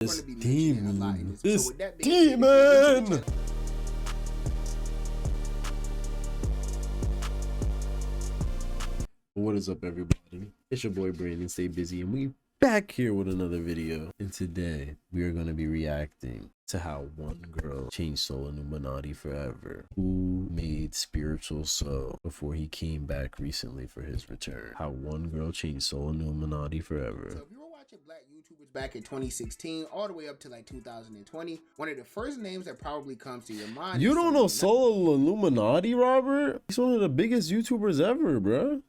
This demon. This demon. What is up, everybody? It's your boy Brandon, stay busy, and we back here with another video. And today we are going to be reacting to how one girl changed Solluminati forever, who made spiritual so before he came back recently for his return. How one girl changed Solluminati forever. So if you were watching black YouTubers back in 2016 all the way up to like 2020, one of the first names that probably comes to your mind. You don't know Illuminati, Robert? He's one of the biggest YouTubers ever, bruh.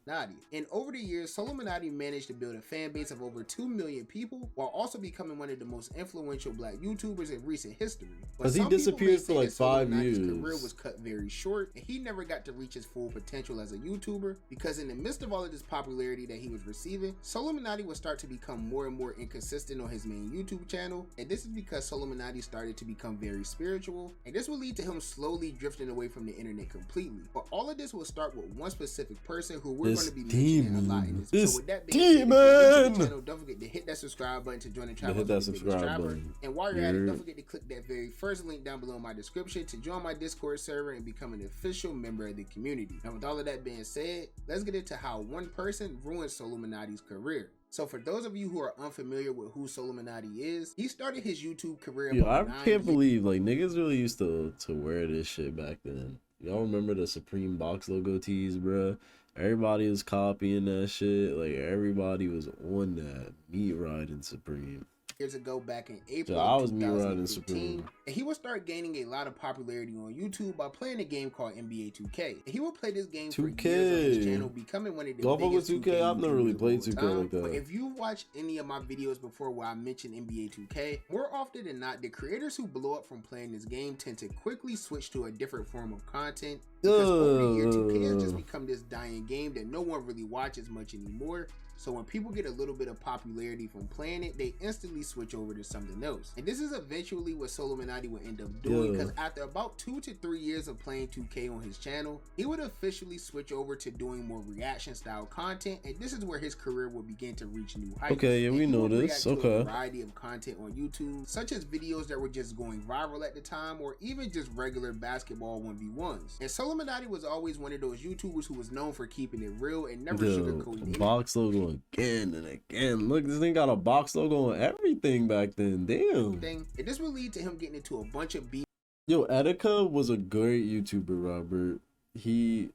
And over the years, Soluminati managed to build a fan base of over 2 million people, while also becoming one of the most influential black YouTubers in recent history. Because he disappeared for like 5 years. His career was cut very short, and he never got to reach his full potential as a YouTuber, because in the midst of all of this popularity that he was receiving, Soluminati would start to become more and more inconsistent on his main YouTube channel, and this is because Soluminati started to become very spiritual, and this will lead to him slowly drifting away from the internet completely. But all of this will start with one specific person who we're going to be mentioning a lot in this. So with that being said, channel, don't forget to hit that subscribe button to join the tribe. Hit that subscribe button. And while you're at it, don't forget to click that very first link down below in my description to join my Discord server and become an official member of the community. Now, with all of that being said, let's get into how one person ruined Solluminati's career. So for those of you who are unfamiliar with who Soluminati is, he started his YouTube career. Yo, I can't believe like niggas really used to wear this shit back then. Y'all remember the Supreme box logo tees, bruh? Everybody was copying that shit. Like everybody was on that meat riding Supreme. Years ago, back in April, so I was me riding Supreme. And he would start gaining a lot of popularity on YouTube by playing a game called NBA 2K. And he would play this game for years on his channel, becoming one of the biggest 2K. I've never really played 2K like that. But if you watch any of my videos before where I mentioned NBA 2K, more often than not, the creators who blow up from playing this game tend to quickly switch to a different form of content. Because over the year, 2K has just become this dying game that no one really watches much anymore. So when people get a little bit of popularity from playing it, they instantly switch over to something else. And this is eventually what Soluminati would end up doing, because after about 2 to 3 years of playing 2K on his channel, he would officially switch over to doing more reaction style content, and this is where his career will begin to reach new heights. Okay, yeah, we know this. Okay. A variety of content on YouTube, such as videos that were just going viral at the time, or even just regular basketball 1v1s. And Soluminati was always one of those YouTubers who was known for keeping it real and never sugarcoating it. Box logo again and again. Look, this thing got a box logo on everything back then. Damn. And this will lead to him getting into a bunch of beef. Yo, Etika was a great YouTuber, Robert. He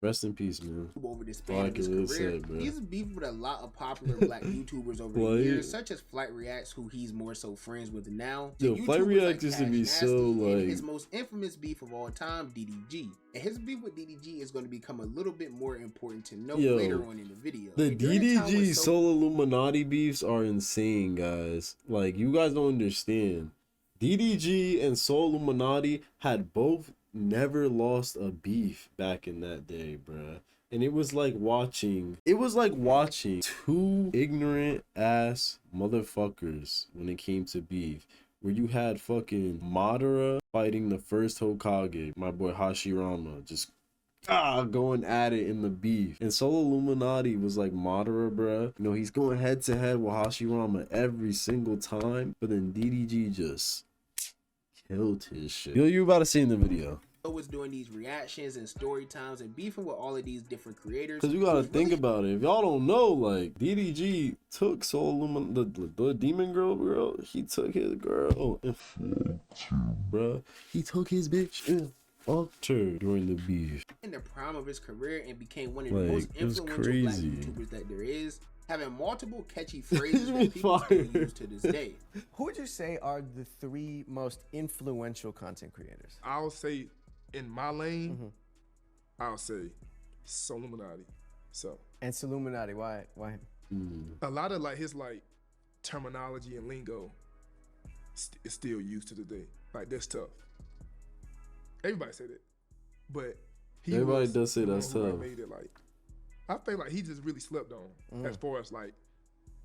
rest in peace, man. Over the span of his career, he's beefed with a lot of popular black YouTubers over the years, such as Flight Reacts, who he's more so friends with now. Yo, Flight Reacts used to be so like his most infamous beef of all time, DDG. And his beef with DDG is going to become a little bit more important to note later on in the video. The DDG Solluminati beefs are insane, guys. Like, you guys don't understand. DDG and Solluminati had both never lost a beef back in that day, bruh. And it was like watching two ignorant ass motherfuckers when it came to beef, where you had fucking Madara fighting the first Hokage, my boy Hashirama, just going at it in the beef. And Solluminati was like Madara, bruh. You know, he's going head to head with Hashirama every single time, but then DDG just killed his shit. Yo, you about to see in the video. Was doing these reactions and story times and beefing with all of these different creators. Because you gotta think about it. If y'all don't know, like, DDG took the demon girl, he took his girl and bruh. He took his bitch and fucked her during the beef. In the prime of his career, and became one of the most influential black YouTubers that there is, having multiple catchy phrases that people still use to this day. Who would you say are the 3 most influential content creators? I'll say in my lane, I'll say Solluminati. So and Soluminati, why him? A lot of like his like terminology and lingo is still used to today. Like, that's tough. Everybody say that, but everybody does say that's tough. Made it like, I think like he just really slept on as far as like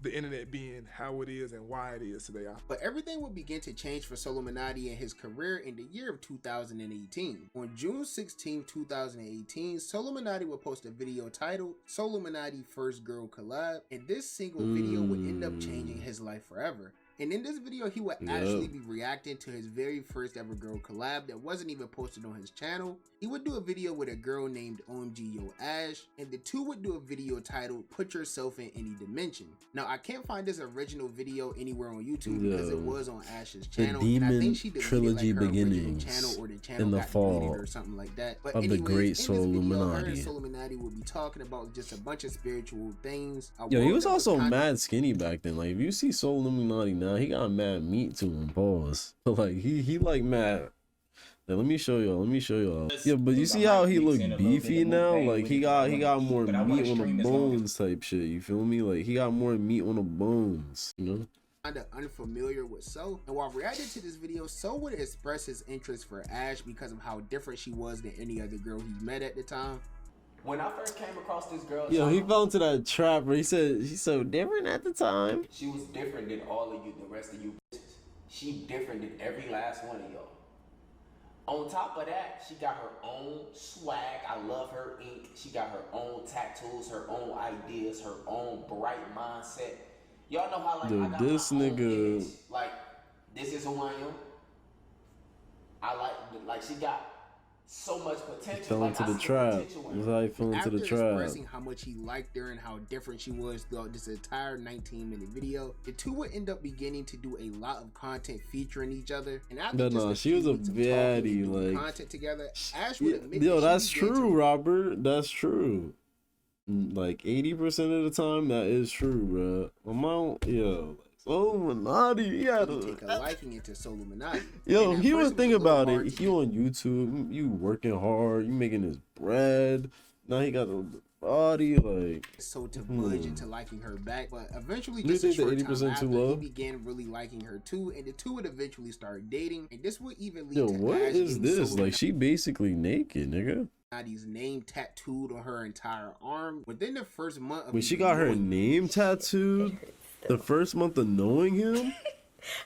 the internet being how it is and why it is today. But everything would begin to change for Soluminati and his career in the year of 2018. On June 16, 2018, Soluminati would post a video titled Solluminati First Girl Collab, and this single video would end up changing his life forever. And in this video, he would actually be reacting to his very first ever girl collab that wasn't even posted on his channel. He would do a video with a girl named OMG Yo Ash, and the two would do a video titled Put Yourself in Any Dimension. Now, I can't find this original video anywhere on YouTube because it was on Ash's channel. The Demon and I think she deleted, Trilogy like, her beginnings channel, or the channel in the got fall deleted or something like that. But of anyways, the great in this video, her and Soluminati. Soluminati will be talking about just a bunch of spiritual things. Yo, he was also mad skinny back then. Like, if you see Solluminati now, he got mad meat to him. Pause. But like, he like mad. Let me show y'all. Yeah, but you see how he look beefy now? Like, he got more meat on the bones type shit. You feel me? Like, he got more meat on the bones. You know? Kinda unfamiliar with So, and while reacting to this video, So would express his interest for Ash because of how different she was than any other girl he met at the time. When I first came across this girl, Yo, he fell into that trap where he said she's so different at the time. she was different than all of you, the rest of you bitches. She different than every last one of y'all. On top of that, she got her own swag. I love her ink. She got her own tattoos, her own ideas, her own bright mindset. Y'all know how, like, Dude, I got this my own nigga- image. Like, this is who I am. I like she got so much potential. Fell Like, into I the see trap. potential in That's her. how he fell into After the trap. expressing how much he liked her and how different she was throughout this entire 19-minute video, the two would end up beginning to do a lot of content featuring each other. And after But just no, a she few was a weeks of talking and baddie, doing like- content together, Ash would admit Yo, that that's she began true, to Robert. That's true. Like 80% of the time, that is true, bro. Illuminati, yeah. take a liking into Soluminati. Yo, And at he first was it thinking a little about hard it. to He on YouTube, you working hard, you making his bread. Now he got the body, like. so to budge into liking her back, but eventually You just a think the short 80% time after, too low? he began really liking her too, and the two would eventually start dating, and this would even lead Yo, to what Ash is getting this? Like, she basically naked, nigga. Soluminati's name tattooed on her entire arm within the first month of Wait, she even got her knowing him. name tattooed the first month of knowing him?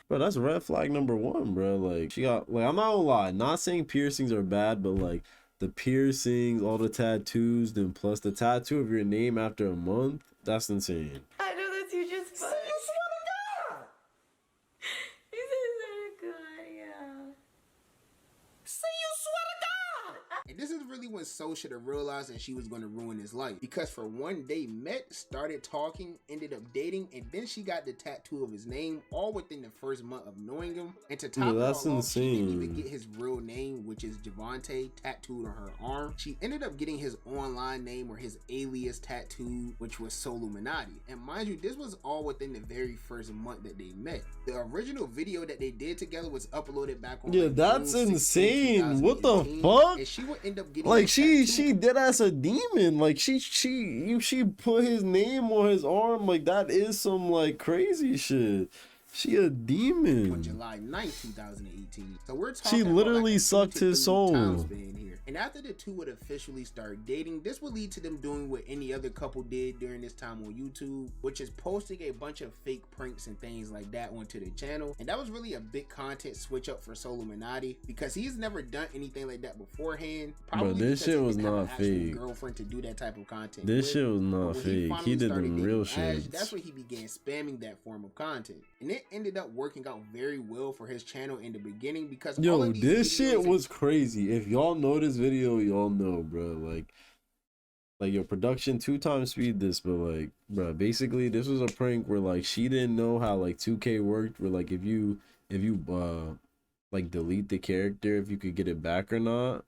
Bro, that's red flag number one, bro. Like, she got, like, I'm not gonna lie, not saying piercings are bad, but like, the piercings, all the tattoos, then plus the tattoo of your name after a month, that's insane. I know that's you just fun. You swear to God. You said so good, yeah. Say you swear to God! And this is really when So should have realized that she was going to ruin his life, because for one, they met, started talking, ended up dating, and then she got the tattoo of his name all within the first month of knowing him. And to top Yeah, it that's all off, she didn't even insane. get his real name, which is Javante, tattooed on her arm. She ended up getting his online name, or his alias, tattooed, which was Solluminati. And mind you, this was all within the very first month that they met. The original video that they did together was uploaded back on, Yeah, like, that's June 16, insane. What the 2018, fuck? and she would end up getting Like, a she tattoo. did as a demon. Like, she put his name on his arm. Like, that is some, like, crazy shit. She a on demon. July 9th, 2018. So we're talking She about, literally like, a 2 sucked to his 3 time soul. span here. And after the two would officially start dating, this would lead to them doing what any other couple did during this time on YouTube, which is posting a bunch of fake pranks and things like that onto the channel. And that was really a big content switch up for Soluminati, because he's never done anything like that beforehand. Probably this because shit he was didn't have not an actual fake. girlfriend to do that type of content This with. shit was But not when fake. finally He did started them dating real Ash, shit. that's when he began spamming that form of content, and it ended up working out very well for his channel in the beginning, because all Yo, of these this shit videos- was crazy. If y'all know this video, y'all know, bro. Like your production 2 times speed this, but like, bro, basically this was a prank where like she didn't know how like 2K worked. Where like if you like delete the character, if you could get it back or not.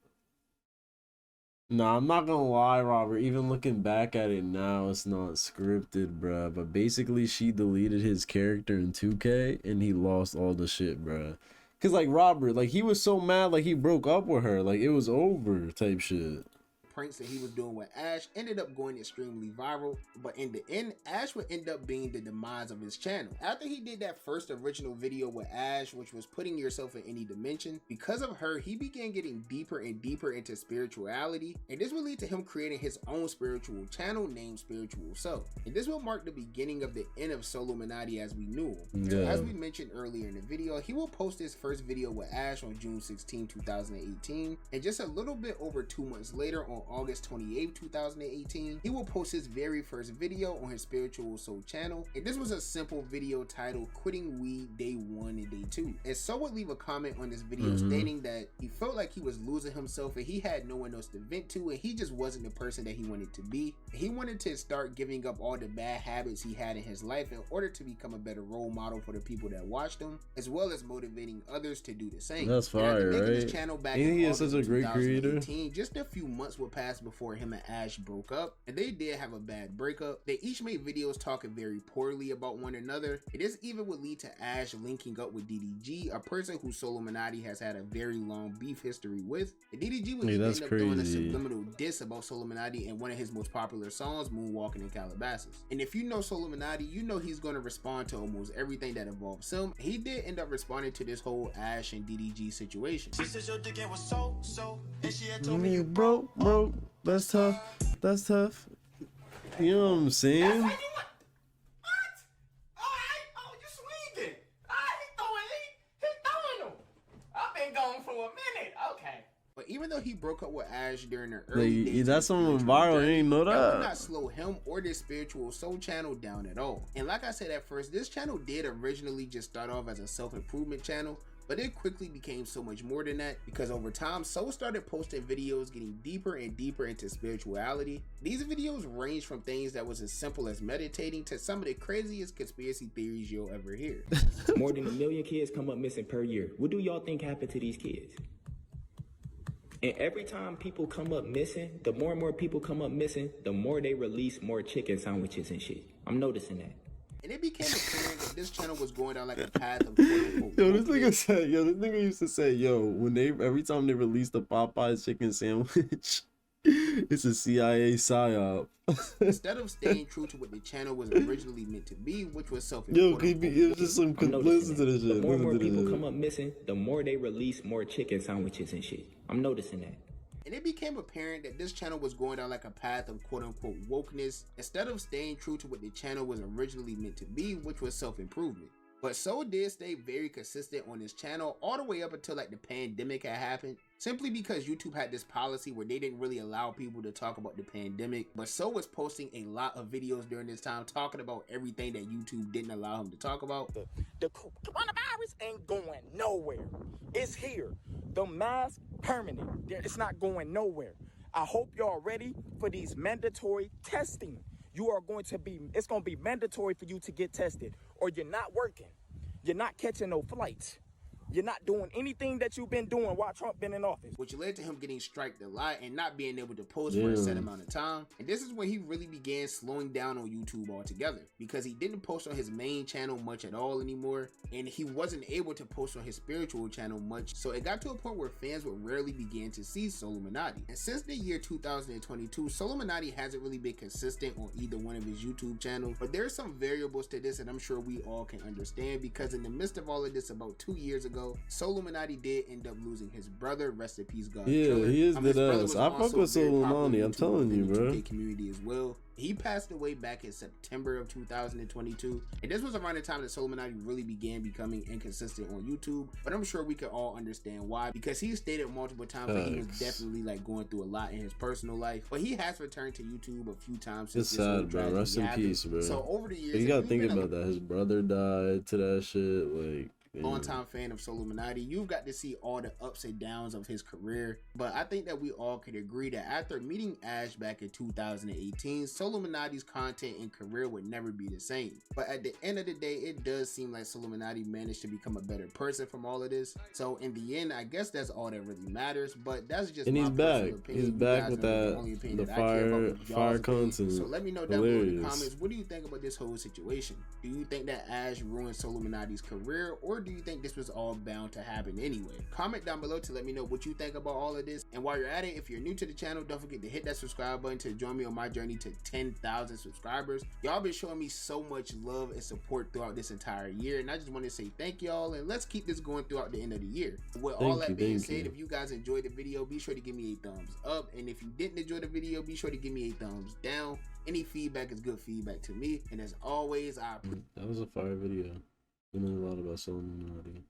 Nah, I'm not gonna lie, Robert. Even looking back at it now, it's not scripted, bruh. But basically, she deleted his character in 2K, and he lost all the shit, bruh. Cause like Robert, like he was so mad, like he broke up with her, like it was over, type shit. pranks that he was doing with Ash ended up going extremely viral, but in the end, Ash would end up being the demise of his channel. After he did that first original video with Ash, which was putting yourself in any dimension, because of her, he began getting deeper and deeper into spirituality, and this would lead to him creating his own spiritual channel named Spiritual Self. And this will mark the beginning of the end of Soluminati as we knew him. So Yeah. as we mentioned earlier in the video, he will post his first video with Ash on June 16, 2018, and just a little bit over 2 months later, on August 28th, 2018, he will post his very first video on his Spiritual Soul channel, and this was a simple video titled Quitting Weed Day 1 and Day 2. And So would leave a comment on this video stating that he felt like he was losing himself and he had no one else to vent to, and he just wasn't the person that he wanted to be. He wanted to start giving up all the bad habits he had in his life in order to become a better role model for the people that watched him, as well as motivating others to do the same. That's fire, right? His channel back Ain't in he August such a great creator? just a few months would pass before him and Ash broke up, and they did have a bad breakup. They each made videos talking very poorly about one another. This even would lead to Ash linking up with DDG, a person who Soluminati has had a very long beef history with. And DDG would end up doing a subliminal diss about Soluminati in one of his most popular songs, Moonwalking in Calabasas. And if you know Soluminati, you know he's going to respond to almost everything that involves him. He did end up responding to this whole Ash and DDG situation. She said your dick was so, and she had told me you broke. That's tough. That's tough. You know what I'm saying? What? Oh, you swinging. He throwing them. I've been gone for a minute. Okay. But even though he broke up with Ash during the early days, that's something viral. You ain't know that would that. not slow him or this Spiritual Soul channel down at all. And like I said at first, this channel did originally just start off as a self-improvement channel, but it quickly became so much more than that, because over time, Soul started posting videos getting deeper and deeper into spirituality. These videos range from things that was as simple as meditating to some of the craziest conspiracy theories you'll ever hear. More than 1 million kids come up missing per year. What do y'all think happened to these kids? And every time people come up missing, the more and more people come up missing, the more they release more chicken sandwiches and shit. I'm noticing that. And it became apparent that this channel was going down like a path of quote-unquote this nigga used to say, when every time they release the Popeyes chicken sandwich, it's a CIA psyop. Instead of staying true to what the channel was originally meant to be, which was self-improvement. It was just some listen to this shit. The more and more people come up missing, the more they release more chicken sandwiches and shit. I'm noticing that. And it became apparent that this channel was going down like a path of quote-unquote wokeness, instead of staying true to what the channel was originally meant to be, which was self-improvement. But Soul did stay very consistent on this channel all the way up until like the pandemic had happened, simply because YouTube had this policy where they didn't really allow people to talk about the pandemic. But Soul was posting a lot of videos during this time talking about everything that YouTube didn't allow him to talk about. The coronavirus ain't going nowhere. It's here. The mask permanent. It's not going nowhere. I hope y'all ready for these mandatory testing. It's going to be mandatory for you to get tested, or you're not working. You're not catching no flights. You're not doing anything that you've been doing while Trump been in office. Which led to him getting striked a lot and not being able to post for a set amount of time. And this is when he really began slowing down on YouTube altogether, because he didn't post on his main channel much at all anymore, and he wasn't able to post on his spiritual channel much. So it got to a point where fans would rarely begin to see Solluminati. And since the year 2022, Solluminati hasn't really been consistent on either one of his YouTube channels. But there's some variables to this that I'm sure we all can understand, because in the midst of all of this, about 2 years ago, Solluminati did end up losing his brother. Rest in peace, God. Yeah, Killer. he is dead ass. I fuck with Solluminati. I'm telling you, bro. Community as well. He passed away back in September of 2022, and this was around the time that Solluminati really began becoming inconsistent on YouTube. But I'm sure we can all understand why, because he stated multiple times that he was definitely like going through a lot in his personal life. But he has returned to YouTube a few times since it's sad, bro. Rest in peace, bro. So over the years, you gotta think about that. His brother died to that shit, like. Long-time fan of Soluminati, you've got to see all the ups and downs of his career. But I think that we all could agree that after meeting Ash back in 2018, Soluminati's content and career would never be the same. But at the end of the day, it does seem like Soluminati managed to become a better person from all of this. So in the end, I guess that's all that really matters. But that's just and my he's back. Opinion. He's back with the fire content. So let me know down below in the comments, what do you think about this whole situation? Do you think that Ash ruined Soluminati's career, or do you think this was all bound to happen anyway? Comment down below to let me know what you think about all of this. And while you're at it, if you're new to the channel, don't forget to hit that subscribe button to join me on my journey to 10,000 subscribers. Y'all been showing me so much love and support throughout this entire year, and I just want to say thank y'all, and let's keep this going throughout the end of the year. With all that being said, if you guys enjoyed the video, be sure to give me a thumbs up, and if you didn't enjoy the video, be sure to give me a thumbs down. Any feedback is good feedback to me, and as always, that was a fire video. We learned a lot about Solomon Illuminati.